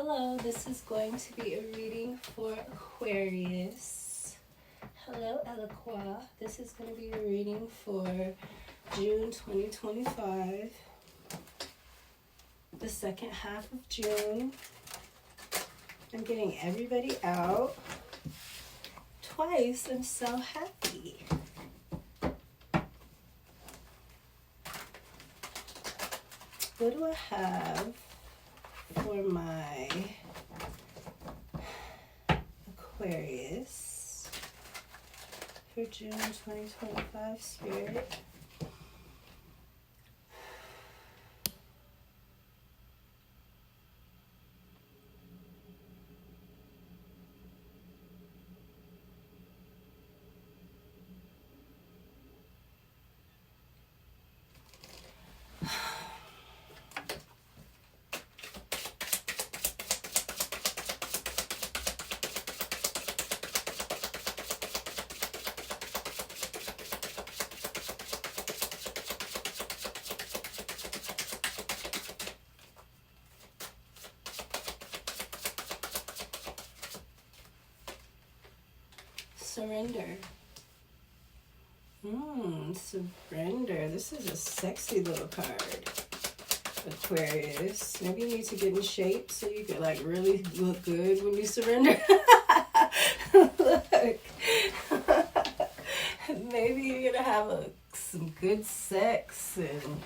Hello, this is going to be a reading for Aquarius. Hello, Aqua. This is going to be a reading for June 2025, the second half of June. I'm getting everybody out twice. I'm so happy. What do I have for my Aquarius for June 2025, Spirit? Surrender. Surrender. This is a sexy little card, Aquarius. Maybe you need to get in shape so you can like really look good when you surrender. Look. Maybe you're gonna have some good sex, and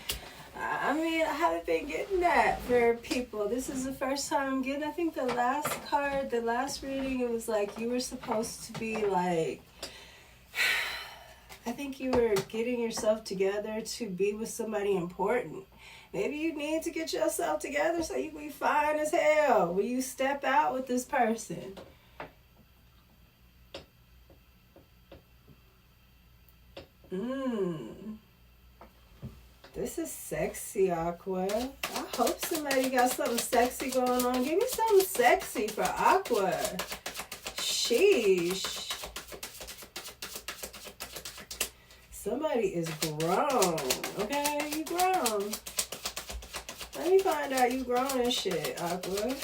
I mean, I haven't been getting that for people. This is the first time I'm getting, I think the last card, the last reading, it was like you were supposed to be like, I think you were getting yourself together to be with somebody important. Maybe you need to get yourself together so you can be fine as hell when you step out with this person. This is sexy, Aqua. I hope somebody got something sexy going on. Give me something sexy for Aqua. Sheesh. Somebody is grown. Okay, you grown. Let me find out you grown and shit, Aqua.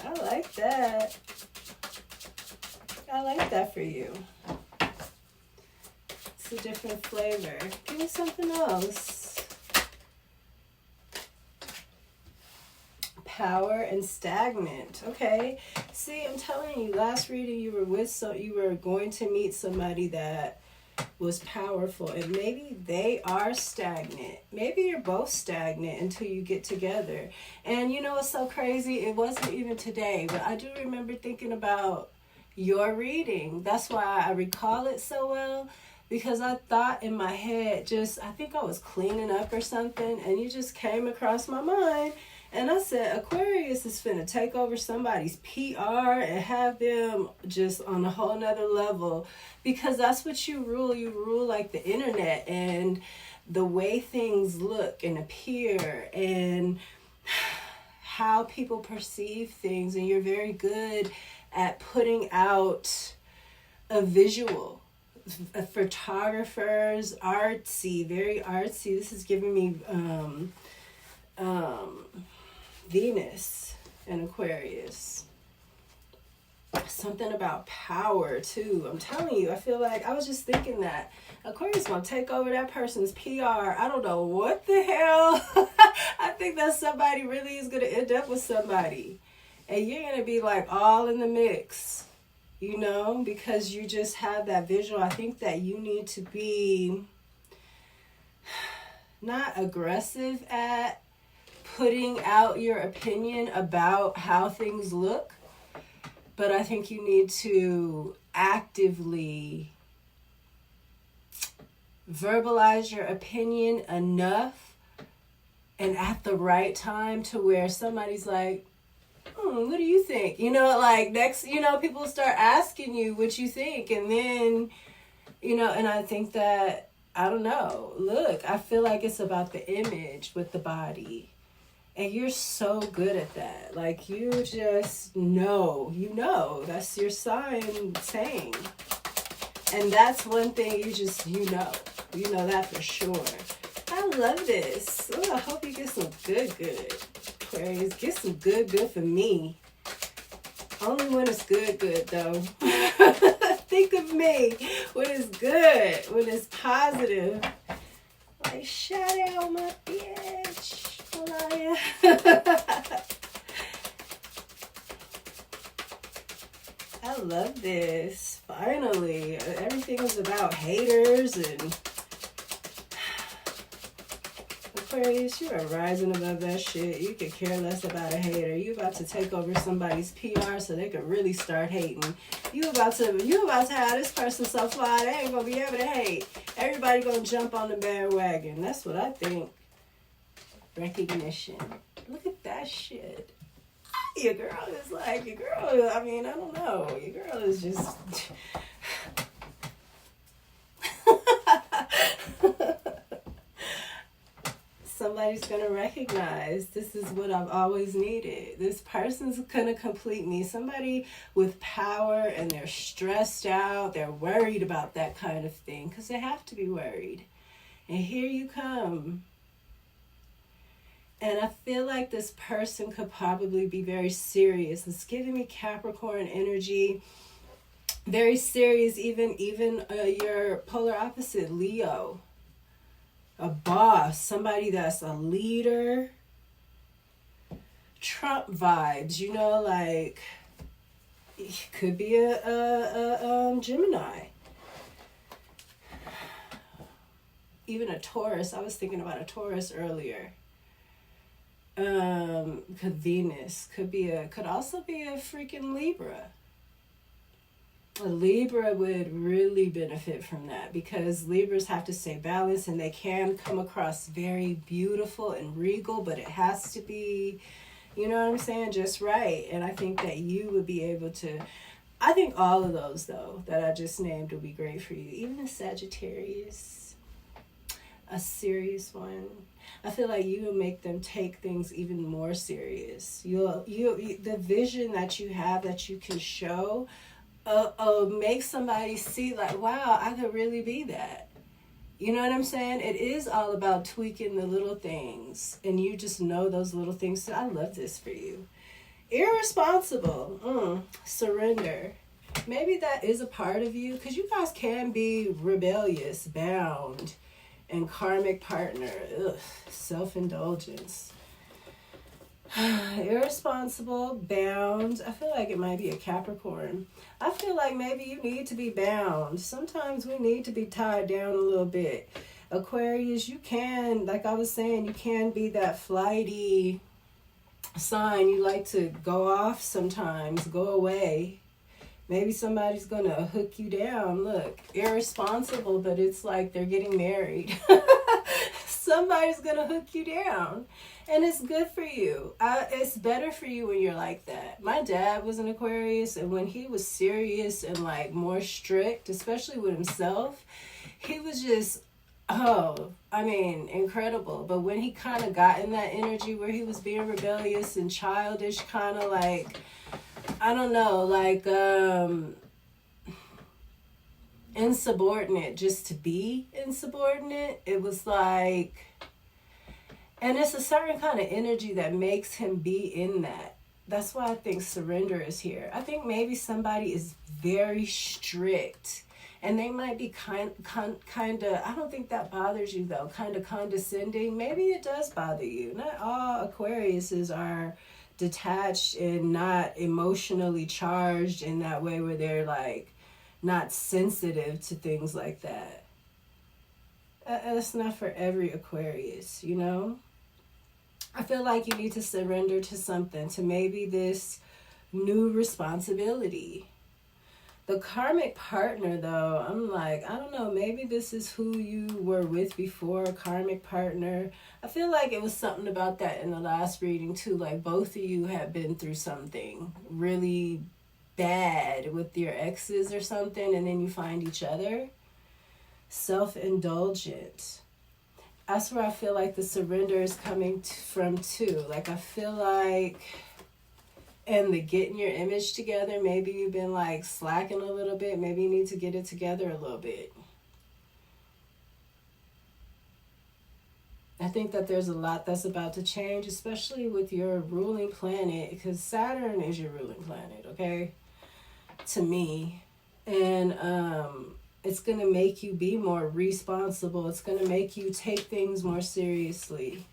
I like that. I like that for you. It's a different flavor. Give me something else. Power and stagnant. Okay. See, I'm telling you, last reading you were going to meet somebody that was powerful, and maybe they are stagnant. Maybe you're both stagnant until you get together. And you know what's so crazy? It wasn't even today, but I do remember thinking about your reading. That's why I recall it so well, because I thought in my head, I think I was cleaning up or something, and you just came across my mind, and I said, Aquarius is finna take over somebody's PR and have them just on a whole nother level, because that's what you rule. You rule like the internet and the way things look and appear and how people perceive things, and you're very good at putting out a visual. Photographers, artsy, very artsy. This is giving me Venus and Aquarius. Something about power too. I'm telling you, I feel like I was just thinking that Aquarius gonna take over that person's PR. I don't know what the hell. I think that somebody really is gonna end up with somebody, and you're gonna be like all in the mix, you know, because you just have that visual. I think that you need to be not aggressive at putting out your opinion about how things look, but I think you need to actively verbalize your opinion enough and at the right time to where somebody's like, what do you think? You know, like next, you know, people start asking you what you think, and then, you know, and I think that, I don't know, look, I feel like it's about the image with the body. And you're so good at that. Like, you just know, that's your sign saying. And that's one thing you know that for sure. I love this. Oh, I hope you get some Good, good. Aquarius, get some good, good for me. Only when it's good, good though. Think of me when it's good, when it's positive. Like, shout out my bitch, Maliah. I love this. Finally, everything was about haters and Aquarius, you are rising above that shit. You could care less about a hater. You about to take over somebody's PR so they can really start hating. You about to have this person so fly they ain't gonna be able to hate. Everybody gonna jump on the bandwagon. That's what I think. Recognition. Look at that shit. Your girl is like, I mean, I don't know. Your girl is just somebody's going to recognize this is what I've always needed. This person's going to complete me. Somebody with power and they're stressed out. They're worried about that kind of thing because they have to be worried. And here you come. And I feel like this person could probably be very serious. It's giving me Capricorn energy. Very serious, even your polar opposite, Leo. A boss, somebody that's a leader. Trump vibes, you know, like it could be a Gemini. Even a Taurus. I was thinking about a Taurus earlier. Could Venus could also be a freaking Libra. A Libra would really benefit from that because Libras have to stay balanced and they can come across very beautiful and regal, but it has to be, you know what I'm saying, just right. And I think that you would be able to, I think all of those though that I just named would be great for you. Even a Sagittarius, a serious one. I feel like you will make them take things even more serious. You the vision that you have that you can show make somebody see like, wow, I could really be that. You know what I'm saying? It is all about tweaking the little things. And you just know those little things. So I love this for you. Irresponsible. Surrender. Maybe that is a part of you. Because you guys can be rebellious, bound, and karmic partner. Ugh, self-indulgence. Irresponsible, bound. I feel like it might be a Capricorn. I feel like maybe you need to be bound. Sometimes we need to be tied down a little bit. Aquarius, you can, like I was saying, you can be that flighty sign. You like to go off sometimes, go away. Maybe somebody's going to hook you down. Look, irresponsible, but it's like they're getting married. Somebody's going to hook you down. And it's good for you. It's better for you when you're like that. My dad was an Aquarius, and when he was serious and like more strict, especially with himself, he was just, incredible. But when he kind of got in that energy where he was being rebellious and childish, kind of like, I don't know, like insubordinate, just to be insubordinate, it was like, and it's a certain kind of energy that makes him be in that. That's why I think surrender is here. I think maybe somebody is very strict and they might be kind of, I don't think that bothers you though, kind of condescending. Maybe it does bother you. Not all Aquariuses are detached and not emotionally charged in that way where they're like not sensitive to things like that. That's not for every Aquarius, you know? I feel like you need to surrender to something, to maybe this new responsibility. The karmic partner, though, I'm like, I don't know, maybe this is who you were with before, a karmic partner. I feel like it was something about that in the last reading, too. Like, both of you have been through something really bad with your exes or something, and then you find each other. Self-indulgent. That's where I feel like the surrender is coming from too. Like I feel like, and the getting your image together, maybe you've been like slacking a little bit. Maybe you need to get it together a little bit. I think that there's a lot that's about to change, especially with your ruling planet, because Saturn is your ruling planet, okay? To me. And it's going to make you be more responsible. It's going to make you take things more seriously.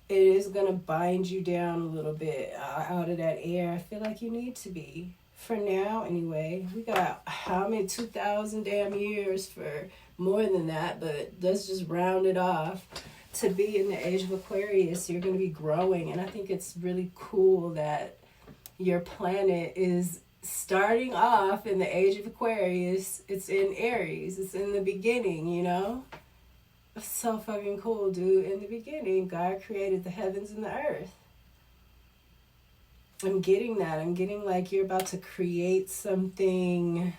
It is going to bind you down a little bit out of that air. I feel like you need to be. For now, anyway. We got how many? 2,000 damn years for more than that, but let's just round it off. To be in the age of Aquarius, you're going to be growing. And I think it's really cool that your planet is starting off in the age of Aquarius. It's in Aries. It's in the beginning, you know? It's so fucking cool, dude. In the beginning, God created the heavens and the earth. I'm getting that. I'm getting like you're about to create something.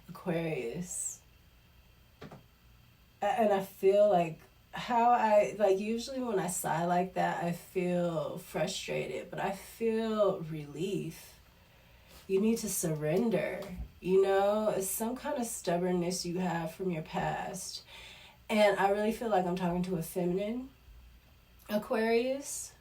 Aquarius. And I feel like usually when I sigh like that, I feel frustrated, but I feel relief. You need to surrender, you know? It's some kind of stubbornness you have from your past. And I really feel like I'm talking to a feminine Aquarius.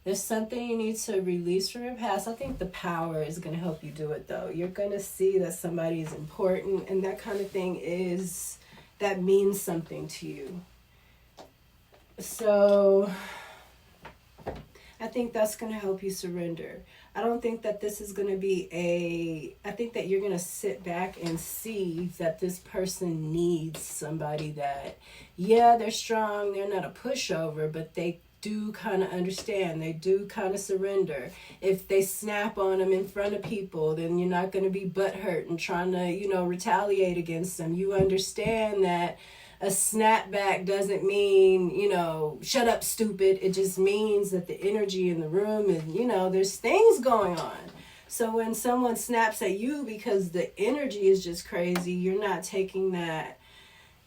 There's something you need to release from your past. I think the power is going to help you do it, though. You're going to see that somebody is important, and that kind of thing that means something to you. So I think that's going to help you surrender. I don't think that this is going to be I think that you're going to sit back and see that this person needs somebody that, yeah, they're strong, they're not a pushover, but they do kind of understand. They do kind of surrender. If they snap on them in front of people, then you're not going to be butthurt and trying to, you know, retaliate against them. You understand that a snapback doesn't mean, you know, shut up, stupid. It just means that the energy in the room is, you know, there's things going on. So when someone snaps at you because the energy is just crazy, you're not taking that,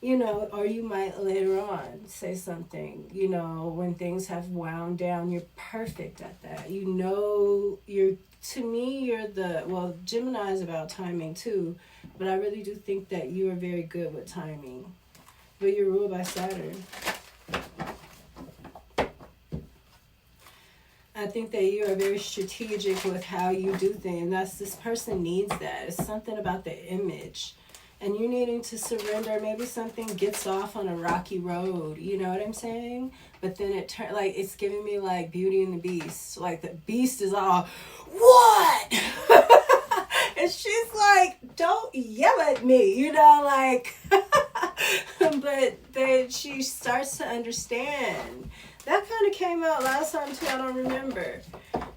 you know, or you might later on say something, you know, when things have wound down. You're perfect at that. You know, Gemini is about timing too, but I really do think that you are very good with timing. But you're ruled by Saturn. I think that you are very strategic with how you do things. This person needs that. It's something about the image. And you needing to surrender. Maybe something gets off on a rocky road. You know what I'm saying? But then it turns, like, it's giving me like Beauty and the Beast. Like the beast is all, what? And she's like, don't yell at me. You know, like, but then she starts to understand. That kind of came out last time too. I don't remember.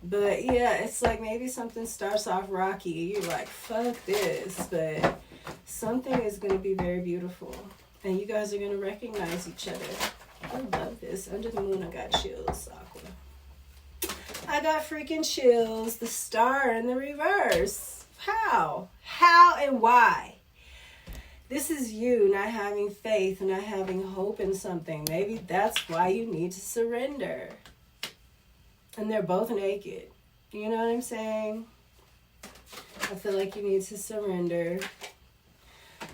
But yeah, it's like maybe something starts off rocky. You're like, fuck this. But something is going to be very beautiful. And you guys are going to recognize each other. I love this. Under the moon, I got chills, Aqua. I got freaking chills. The star in the reverse. How? How and why? This is you not having faith, not having hope in something. Maybe that's why you need to surrender. And they're both naked. You know what I'm saying? I feel like you need to surrender.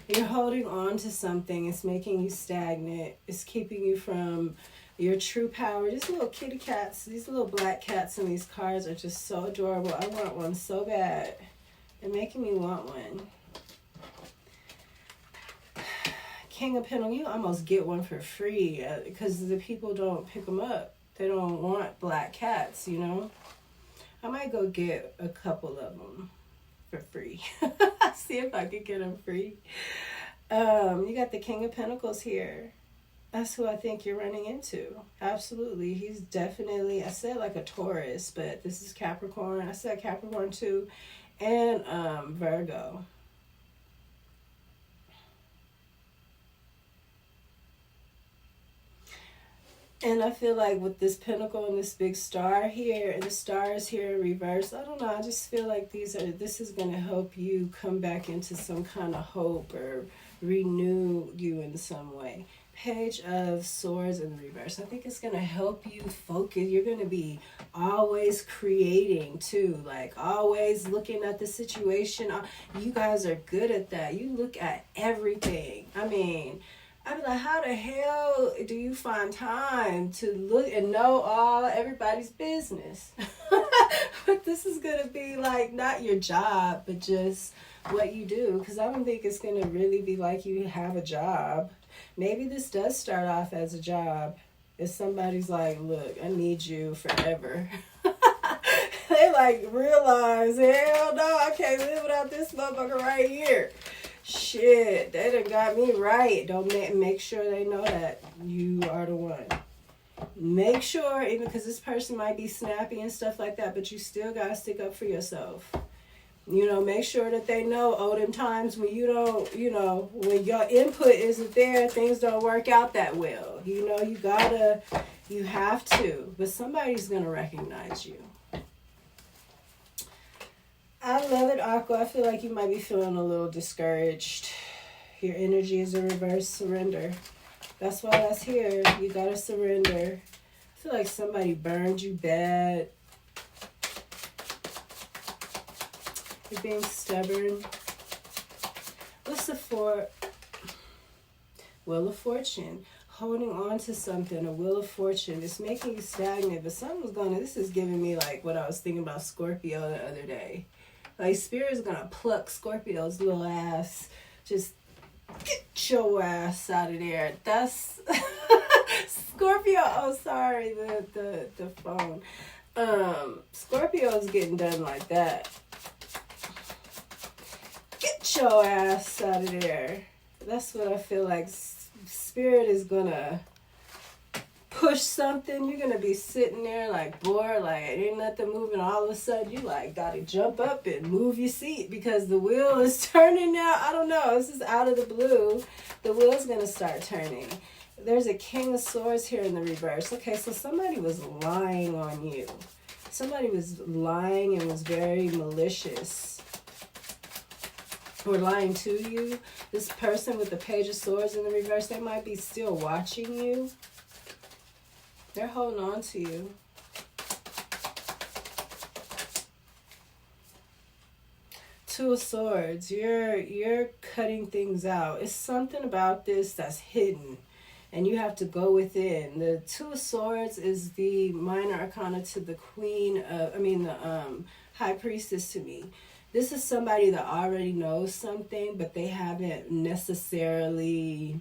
You're holding on to something. It's making you stagnant. It's keeping you from your true power. These little kitty cats, these little black cats in these cards are just so adorable. I want one so bad. They're making me want one. King of Pentacles, you almost get one for free because the people don't pick them up. They don't want black cats, you know. I might go get a couple of them for free. See if I can get them free. You got the King of Pentacles here. That's who I think you're running into. Absolutely. He's definitely, I said like a Taurus, but this is Capricorn. I said Capricorn too. And Virgo. And I feel like with this pentacle and this big star here, and the stars here in reverse, I don't know, I just feel like this is going to help you come back into some kind of hope or renew you in some way. Page of Swords in the reverse. I think it's going to help you focus. You're going to be always creating too, like always looking at the situation. You guys are good at that. You look at everything. I mean, I'd be like, how the hell do you find time to look and know everybody's business? But this is going to be like not your job, but just what you do. Because I don't think it's going to really be like you have a job. Maybe this does start off as a job. If somebody's like, look, I need you forever. They like realize, hell no, I can't live without this motherfucker right here. Shit, they done got me right. Don't make sure they know that you are the one. Make sure, even because this person might be snappy and stuff like that, but you still got to stick up for yourself. You know, make sure that they know, them times when you don't, when your input isn't there, things don't work out that well. You know, you have to, but somebody's going to recognize you. I love it, Aqua. I feel like you might be feeling a little discouraged. Your energy is a reverse surrender. That's why that's here. You got to surrender. I feel like somebody burned you bad. You're being stubborn. What's the Wheel of Fortune. Holding on to something, a Wheel of Fortune. It's making you stagnant, but this is giving me like what I was thinking about Scorpio the other day. Like Spirit's gonna pluck Scorpio's little ass. Just get your ass out of there. That's Scorpio. Oh, sorry, the phone. Scorpio's getting done like that. Get your ass out of there. That's what I feel like. Spirit is gonna push something. You're gonna be sitting there like bored, like ain't nothing moving. All of a sudden, you like gotta jump up and move your seat because the wheel is turning now. I don't know. This is out of the blue. The wheel's gonna start turning. There's a King of Swords here in the reverse. Okay, so somebody was lying on you. Somebody was lying and was very malicious. Or lying to you. This person with the Page of Swords in the reverse, they might be still watching you. They're holding on to you. Two of Swords. You're cutting things out. It's something about this that's hidden. And you have to go within. The Two of Swords is the Minor Arcana to the High Priestess to me. This is somebody that already knows something, but they haven't necessarily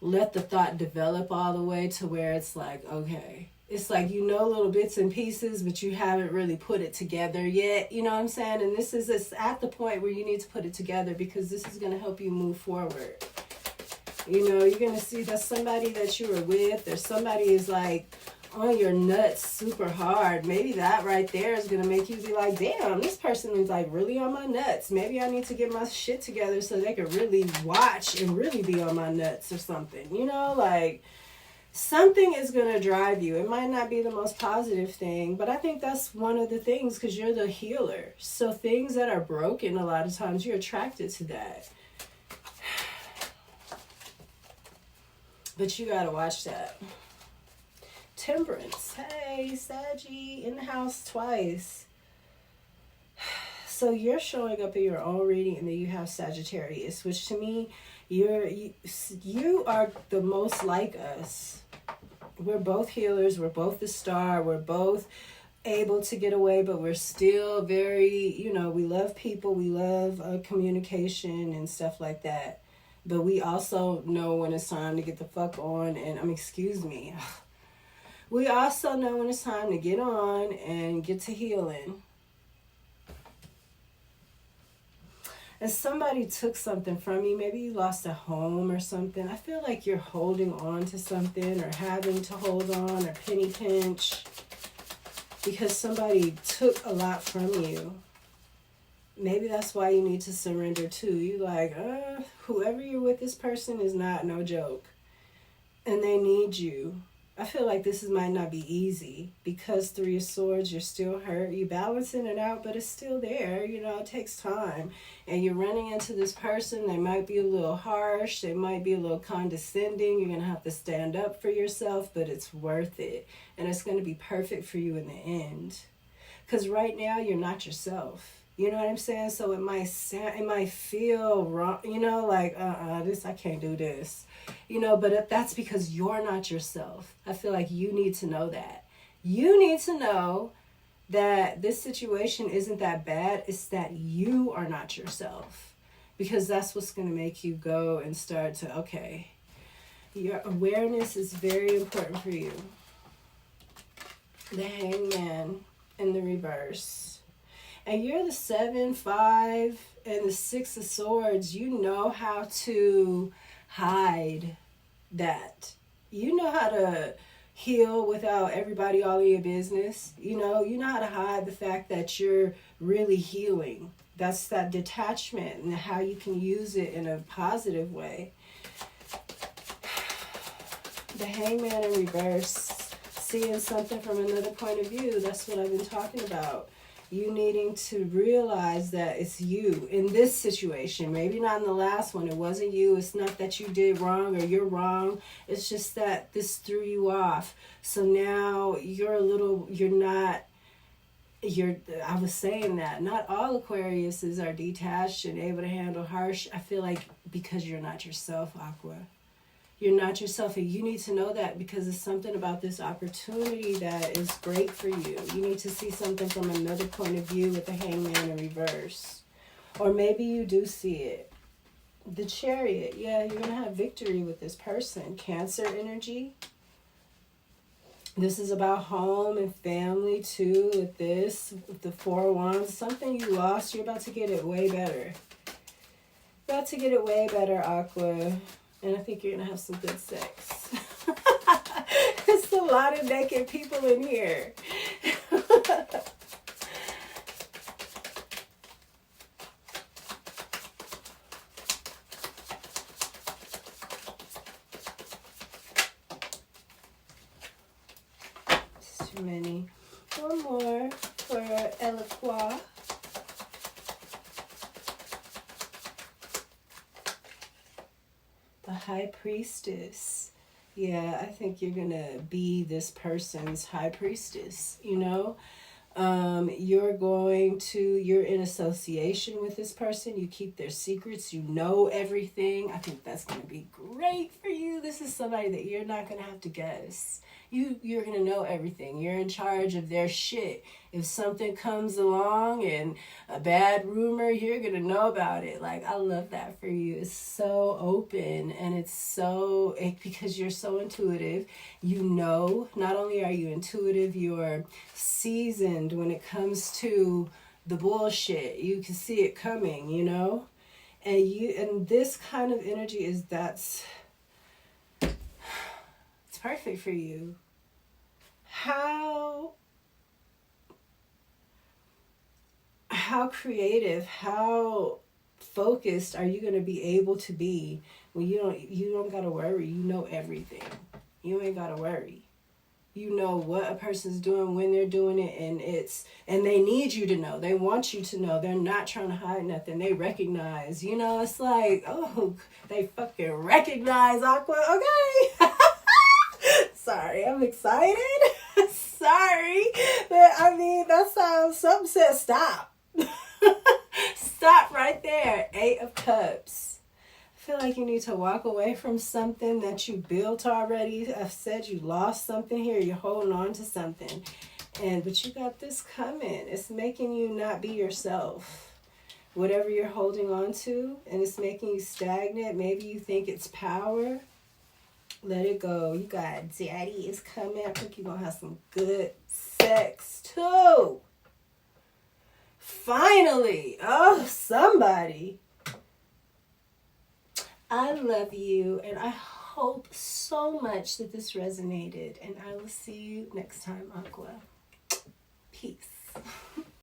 let the thought develop all the way to where it's like, okay. It's like you know little bits and pieces, but you haven't really put it together yet. You know what I'm saying? And this is at the point where you need to put it together because this is going to help you move forward. You know, you're going to see that somebody that you were with or somebody is like on your nuts super hard. Maybe that right there is going to make you be like, damn, this person is like really on my nuts. Maybe I need to get my shit together so they could really watch and really be on my nuts or something. You know, like something is going to drive you. It might not be the most positive thing, but I think that's one of the things because you're the healer. So things that are broken, a lot of times you're attracted to that. But you got to watch that. Temperance. Hey, Saggy, in the house twice. So you're showing up in your own reading, and then you have Sagittarius, which to me, you are the most like us. We're both healers. We're both the star. We're both able to get away, but we're still very, we love people. We love communication and stuff like that. But we also know when it's time to get the fuck on, and excuse me. We also know when it's time to get on and get to healing. And somebody took something from you. Maybe you lost a home or something. I feel like you're holding on to something or having to hold on or penny pinch because somebody took a lot from you. Maybe that's why you need to surrender too. You like, whoever you're with, this person is not no joke. And they need you. I feel like this might not be easy because Three of Swords, you're still hurt. You're balancing it out, but it's still there. You know, it takes time. And you're running into this person. They might be a little harsh. They might be a little condescending. You're going to have to stand up for yourself, but it's worth it. And it's going to be perfect for you in the end. Because right now, you're not yourself. You know what I'm saying? So it might feel wrong, you know, like, I can't do this. You know, but that's because you're not yourself. I feel like you need to know that. You need to know that this situation isn't that bad. It's that you are not yourself. Because that's what's going to make you go and start to, okay, your awareness is very important for you. The Hangman in the reverse. And you're the 7, 5, and the 6 of Swords. You know how to hide that. You know how to heal without everybody all in your business. You know how to hide the fact that you're really healing. That's that detachment and how you can use it in a positive way. The Hangman in reverse. Seeing something from another point of view. That's what I've been talking about. You needing to realize that it's you in this situation. Maybe not in the last one. It wasn't you. It's not that you did wrong or you're wrong. It's just that this threw you off. So now I was saying that not all Aquariuses are detached and able to handle harsh. I feel like because you're not yourself, Aqua. You're not yourself, and you need to know that because it's something about this opportunity that is great for you. You need to see something from another point of view with the Hangman in reverse. Or maybe you do see it. The Chariot, yeah, you're going to have victory with this person. Cancer energy. This is about home and family too with this, with the 4 of Wands. Something you lost, you're about to get it way better. About to get it way better, Aqua. And I think you're going to have some good sex. There's a lot of naked people in here. It's too many. One more for Aqua. High Priestess. Yeah, I think you're gonna be this person's High Priestess, you know. You're in association with this person. You keep their secrets. You know everything. I think that's gonna be great for you. This is somebody that you're not gonna have to guess. You're gonna know everything. You're in charge of their shit. If something comes along and a bad rumor, you're gonna know about it. Like, I love that for you. It's so open, and because you're so intuitive. You know, not only are you intuitive, you're seasoned when it comes to the bullshit. You can see it coming, you know? And this kind of energy it's perfect for you. How creative, how focused are you going to be able to be when you don't got to worry? You know everything. You ain't got to worry. You know what a person's doing, when they're doing it, and they need you to know. They want you to know. They're not trying to hide nothing. They recognize, you know, it's like, oh, they fucking recognize, Aqua. Okay. Sorry, I'm excited. Sorry. But I mean, that sounds, something says stop. Stop right there. 8 of Cups. I feel like you need to walk away from something that you built already. I've said you lost something here. You're holding on to something. But you got this coming. It's making you not be yourself. Whatever you're holding on to, and it's making you stagnant. Maybe you think it's power. Let it go. You got daddy is coming. I think you're going to have some good sex too. Finally. Oh, somebody. I love you, and I hope so much that this resonated, and I will see you next time, Aqua. Peace.